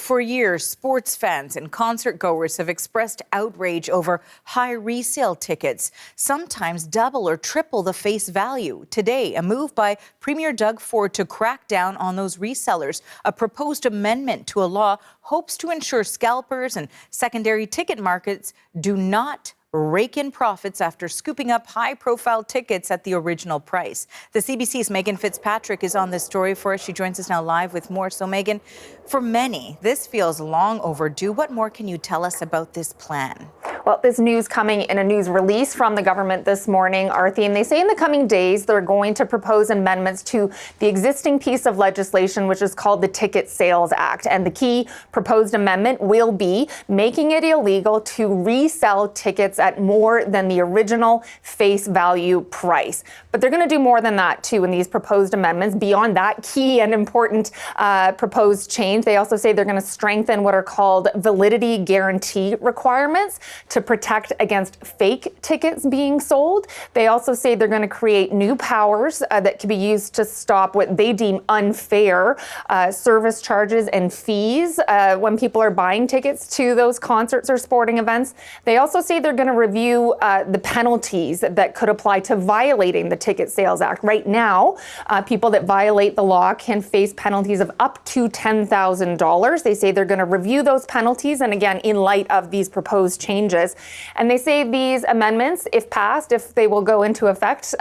For years, sports fans and concert goers have expressed outrage over high resale tickets, sometimes double or triple the face value. Today, a move by Premier Doug Ford to crack down on those resellers. A proposed amendment to a law hopes to ensure scalpers and secondary ticket markets do not rake in profits after scooping up high-profile tickets at the original price. The CBC's Megan Fitzpatrick is on this story for us. She joins us now live with more. So, Megan, for many, this feels long overdue. What more can you tell us about this plan? Well, this news coming in a news release from the government this morning, Arthi, and they say in the coming days they're going to propose amendments to the existing piece of legislation, which is called the Ticket Sales Act. And the key proposed amendment will be making it illegal to resell tickets at more than the original face value price. But they're going to do more than that, too, in these proposed amendments. Beyond that key and important proposed change, they also say they're going to strengthen what are called validity guarantee requirements to protect against fake tickets being sold. They also say they're going to create new powers that can be used to stop what they deem unfair service charges and fees when people are buying tickets to those concerts or sporting events. They also say they're going to review the penalties that could apply to violating the Ticket Sales Act. Right now, people that violate the law can face penalties of up to $10,000. They say they're going to review those penalties, and again, in light of these proposed changes. And they say these amendments, if passed, if they will go into effect,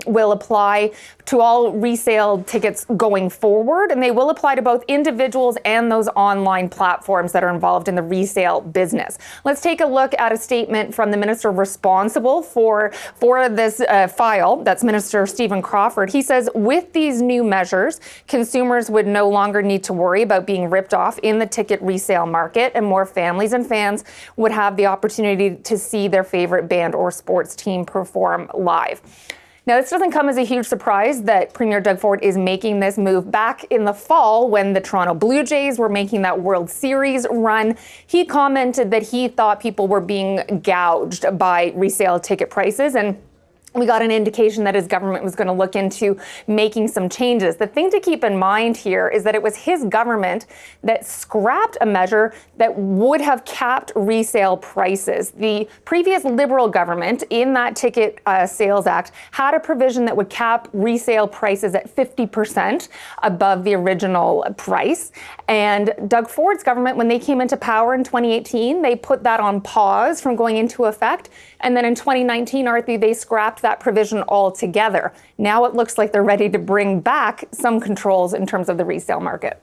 will apply to all resale tickets going forward, and they will apply to both individuals and those online platforms that are involved in the resale business. Let's take a look at a statement from the minister responsible for this file. That's Minister Stephen Crawford. He says, with these new measures, consumers would no longer need to worry about being ripped off in the ticket resale market, and more families and fans would have the opportunity to see their favorite band or sports team perform live. Now, this doesn't come as a huge surprise that Premier Doug Ford is making this move. Back in the fall, when the Toronto Blue Jays were making that World Series run, he commented that he thought people were being gouged by resale ticket prices, and we got an indication that his government was going to look into making some changes. The thing to keep in mind here is that it was his government that scrapped a measure that would have capped resale prices. The previous Liberal government in that Ticket Sales Act had a provision that would cap resale prices at 50% above the original price. And Doug Ford's government, when they came into power in 2018, they put that on pause from going into effect. And then in 2019, Arthi, they scrapped that provision altogether. Now it looks like they're ready to bring back some controls in terms of the resale market.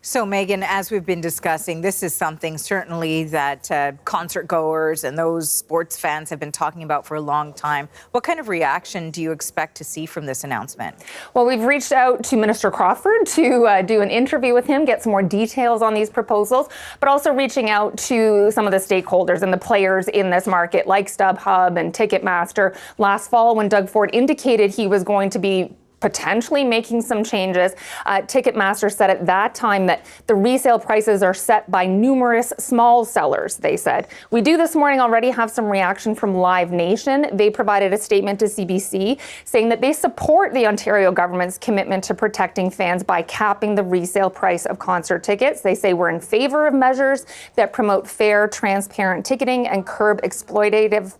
So, Megan, as we've been discussing, this is something certainly that concert goers and those sports fans have been talking about for a long time. What kind of reaction do you expect to see from this announcement? Well, we've reached out to Minister Crawford to do an interview with him, get some more details on these proposals, but also reaching out to some of the stakeholders and the players in this market, like StubHub and Ticketmaster. Last fall, when Doug Ford indicated he was going to be potentially making some changes, Ticketmaster said at that time that the resale prices are set by numerous small sellers, they said. We do this morning already have some reaction from Live Nation. They provided a statement to CBC saying that they support the Ontario government's commitment to protecting fans by capping the resale price of concert tickets. They say we're in favor of measures that promote fair, transparent ticketing and curb exploitative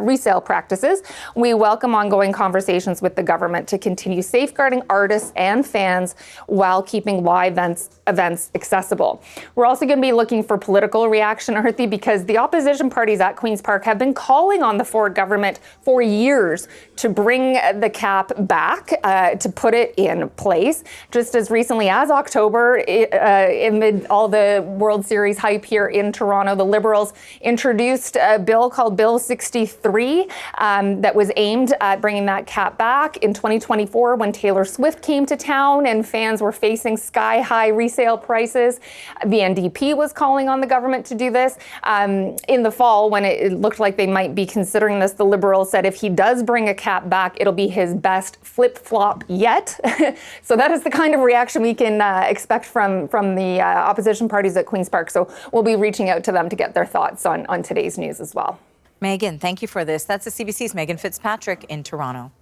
resale practices. We welcome ongoing conversations with the government to continue safeguarding artists and fans while keeping live events accessible. We're also going to be looking for political reaction, Arthi, because the opposition parties at Queen's Park have been calling on the Ford government for years to bring the cap back, to put it in place. Just as recently as October, amid all the World Series hype here in Toronto, the Liberals introduced a bill called Bill 63 that was aimed at bringing that cap back. In 2024, when Taylor Swift came to town and fans were facing sky-high resale prices, the NDP was calling on the government to do this. In the fall, when it looked like they might be considering this, the Liberals said if he does bring a cap back, it'll be his best flip-flop yet. So that is the kind of reaction we can expect from the opposition parties at Queen's Park. So we'll be reaching out to them to get their thoughts on today's news as well. Megan, thank you for this. That's the CBC's Megan Fitzpatrick in Toronto.